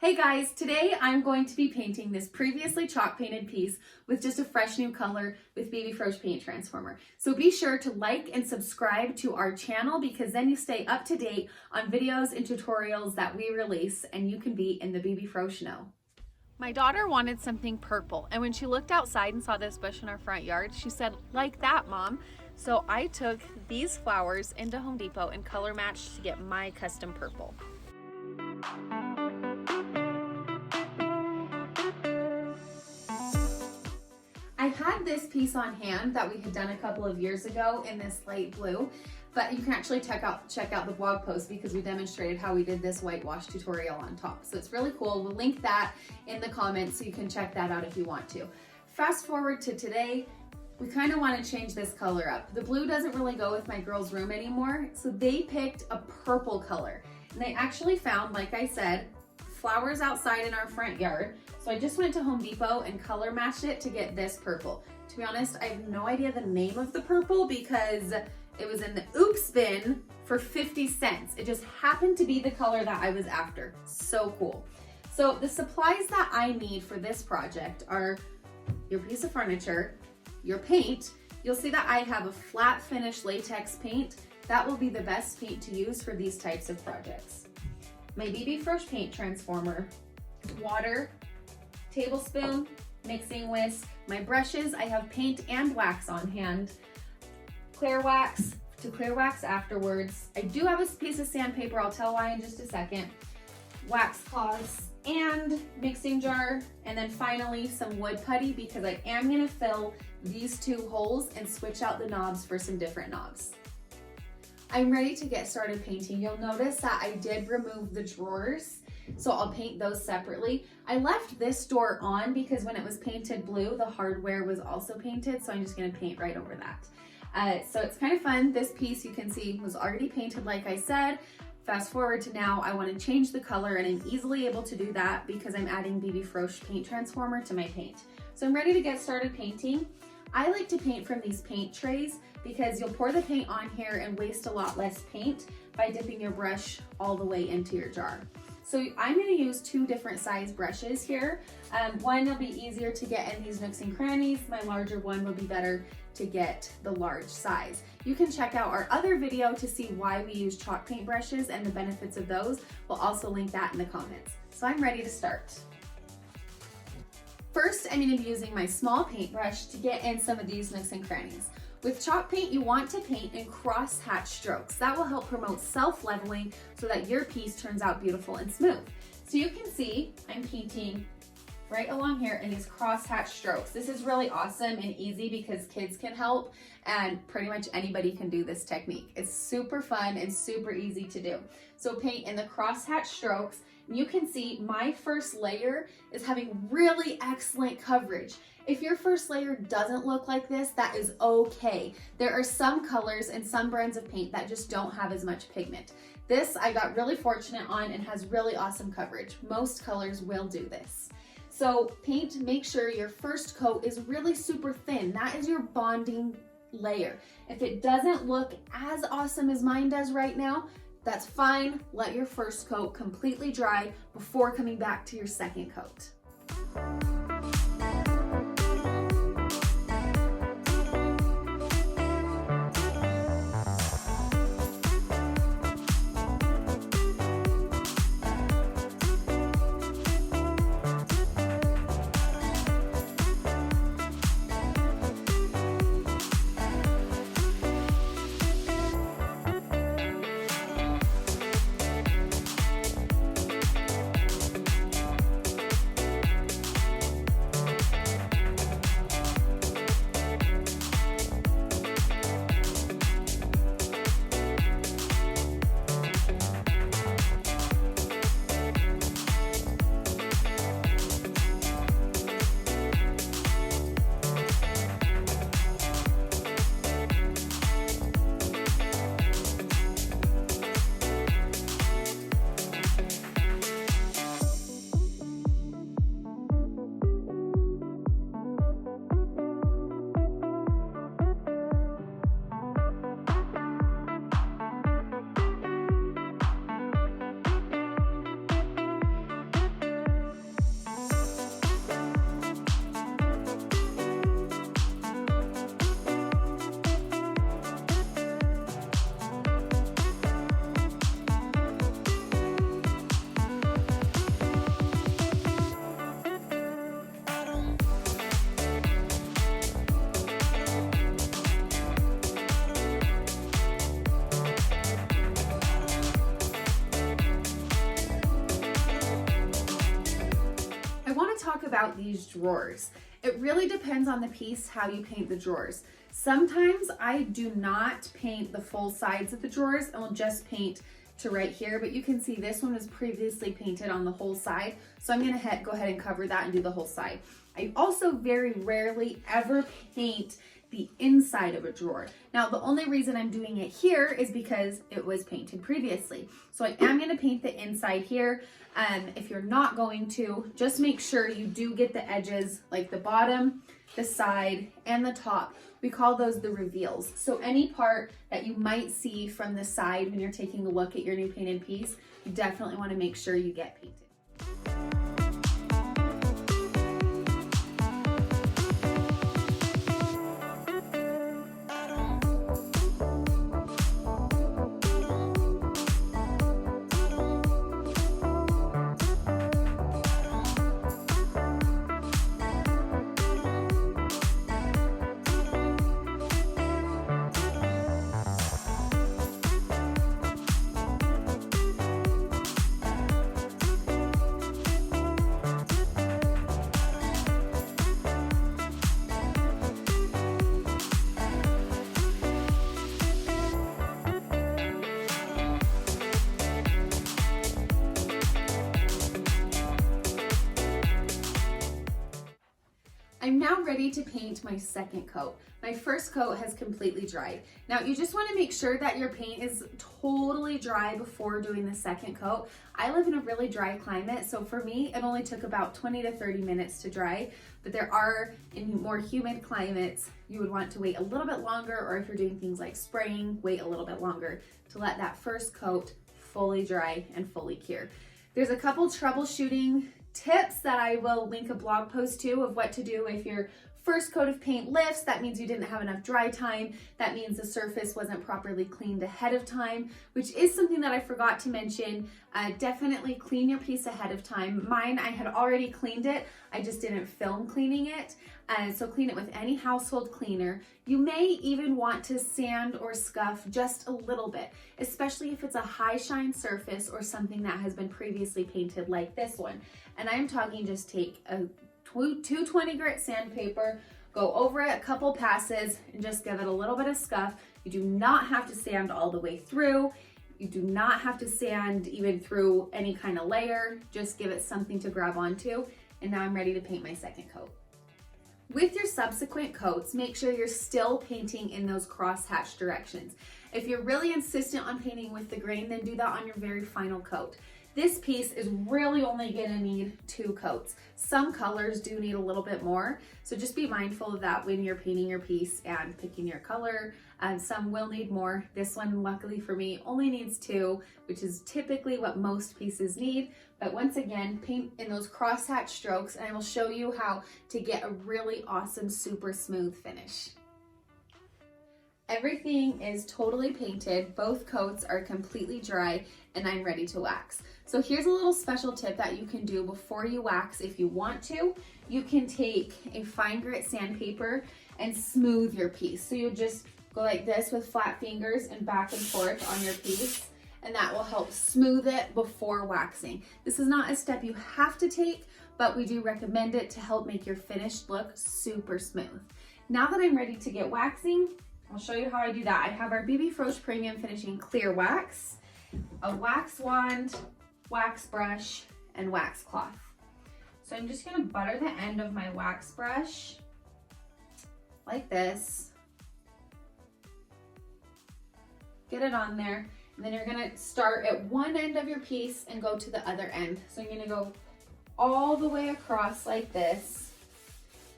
Hey guys, today I'm going to be painting this previously chalk painted piece with just a fresh new color with Baby Frösch Paint Transformer. So be sure to like and subscribe to our channel because then you stay up to date on videos and tutorials that we release and you can be in the Baby Frösch know. My daughter wanted something purple, and when she looked outside and saw this bush in our front yard, she said, "Like that, Mom." So I took these flowers into Home Depot and color matched to get my custom purple. I had this piece on hand that we had done a couple of years ago in this light blue, but you can actually check out the blog post because we demonstrated how we did this whitewash tutorial on top. So it's really cool. We'll link that in the comments so you can check that out if you want to. Fast forward to today, we kind of want to change this color up. The blue doesn't really go with my girls' room anymore, so they picked a purple color. And they actually found, like I said, flowers outside in our front yard. So I just went to Home Depot and color matched it to get this purple. To be honest, I have no idea the name of the purple because it was in the oops bin for 50 cents. It just happened to be the color that I was after. So cool. So the supplies that I need for this project are your piece of furniture, your paint. You'll see that I have a flat finish latex paint. That will be the best paint to use for these types of projects. My Baby Frösch Paint Transformer, water, tablespoon, mixing whisk, my brushes. I have paint and wax on hand, clear wax to clear wax afterwards. I do have a piece of sandpaper, I'll tell why in just a second, wax cloths and mixing jar, and then finally some wood putty because I am going to fill these two holes and switch out the knobs for some different knobs. I'm ready to get started painting. You'll notice that I did remove the drawers, so I'll paint those separately. I left this door on because when it was painted blue, the hardware was also painted, so I'm just gonna paint right over that. So it's kind of fun. This piece you can see was already painted like I said. Fast forward to now, I want to change the color and I'm easily able to do that because I'm adding Baby Frösch Paint Transformer to my paint. So I'm ready to get started painting. I like to paint from these paint trays because you'll pour the paint on here and waste a lot less paint by dipping your brush all the way into your jar. So I'm going to use two different size brushes here. One will be easier to get in these nooks and crannies. My larger one will be better to get the large size. You can check out our other video to see why we use chalk paint brushes and the benefits of those. We'll also link that in the comments. So I'm ready to start. First, I'm going to be using my small paintbrush to get in some of these nooks and crannies. With chalk paint, you want to paint in crosshatch strokes. That will help promote self-leveling so that your piece turns out beautiful and smooth. So you can see I'm painting right along here in these crosshatch strokes. This is really awesome and easy because kids can help and pretty much anybody can do this technique. It's super fun and super easy to do. So paint in the crosshatch strokes. You can see my first layer is having really excellent coverage. If your first layer doesn't look like this, that is okay. There are some colors and some brands of paint that just don't have as much pigment. This I got really fortunate on and has really awesome coverage. Most colors will do this. So paint, make sure your first coat is really super thin. That is your bonding layer. If it doesn't look as awesome as mine does right now, that's fine. Let your first coat completely dry before coming back to your second coat. to talk about these drawers. It really depends on the piece how you paint the drawers. Sometimes I do not paint the full sides of the drawers and will just paint to right here, but you can see this one was previously painted on the whole side. So I'm gonna go ahead and cover that and do the whole side. I also very rarely ever paint the inside of a drawer. Now, the only reason I'm doing it here is because it was painted previously. So I am gonna paint the inside here. If you're not going to, just make sure you do get the edges, like the bottom, the side, and the top. We call those the reveals. So any part that you might see from the side when you're taking a look at your new painted piece, you definitely wanna make sure you get painted. I'm now ready to paint my second coat. My first coat has completely dried. Now you just want to make sure that your paint is totally dry before doing the second coat. I live in a really dry climate, so for me it only took about 20 to 30 minutes to dry, but there are, in more humid climates, you would want to wait a little bit longer, or if you're doing things like spraying, wait a little bit longer to let that first coat fully dry and fully cure. There's a couple troubleshooting tips that I will link a blog post to of what to do if your first coat of paint lifts. That means you didn't have enough dry time. That means the surface wasn't properly cleaned ahead of time, which is something that I forgot to mention. Definitely clean your piece ahead of time. Mine, I had already cleaned it. I just didn't film cleaning it. So clean it with any household cleaner. You may even want to sand or scuff just a little bit, especially if it's a high shine surface or something that has been previously painted like this one. And I'm talking just take a 220 grit sandpaper, go over it a couple passes and just give it a little bit of scuff. You do not have to sand all the way through. You do not have to sand even through any kind of layer. Just give it something to grab onto. And now I'm ready to paint my second coat. With your subsequent coats, make sure you're still painting in those crosshatch directions. If you're really insistent on painting with the grain, then do that on your very final coat. This piece is really only gonna need 2 coats. Some colors do need a little bit more, so just be mindful of that when you're painting your piece and picking your color. Some will need more. This one, luckily for me, only needs 2, which is typically what most pieces need. But once again, paint in those crosshatch strokes, and I will show you how to get a really awesome, super smooth finish. Everything is totally painted. Both coats are completely dry, and I'm ready to wax. So here's a little special tip that you can do before you wax if you want to. You can take a fine grit sandpaper and smooth your piece. So you just go like this with flat fingers and back and forth on your piece, and that will help smooth it before waxing. This is not a step you have to take, but we do recommend it to help make your finished look super smooth. Now that I'm ready to get waxing, I'll show you how I do that. I have our Frösch Premium Finishing Clear Wax, a wax wand, wax brush, and wax cloth. So I'm just gonna butter the end of my wax brush like this. Get it on there, and then you're gonna start at one end of your piece and go to the other end. So you're gonna go all the way across like this,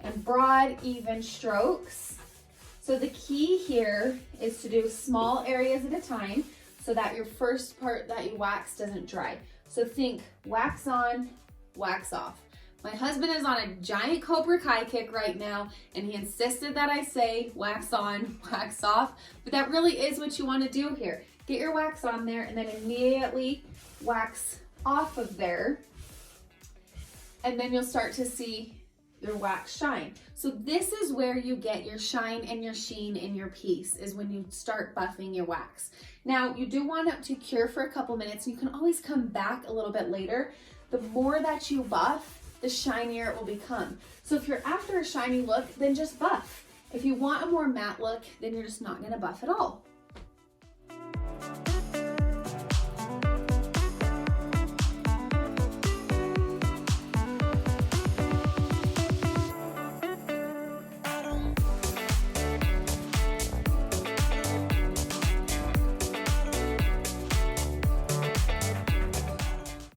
and broad, even strokes. So the key here is to do small areas at a time so that your first part that you wax doesn't dry. So think wax on, wax off. My husband is on a giant Cobra Kai kick right now, and he insisted that I say wax on, wax off, but that really is what you want to do here. Get your wax on there and then immediately wax off of there, and then you'll start to see your wax shine. So this is where you get your shine and your sheen in your piece, is when you start buffing your wax. Now you do want it to cure for a couple minutes. You can always come back a little bit later. The more that you buff, the shinier it will become. So if you're after a shiny look, then just buff. If you want a more matte look, then you're just not gonna buff at all.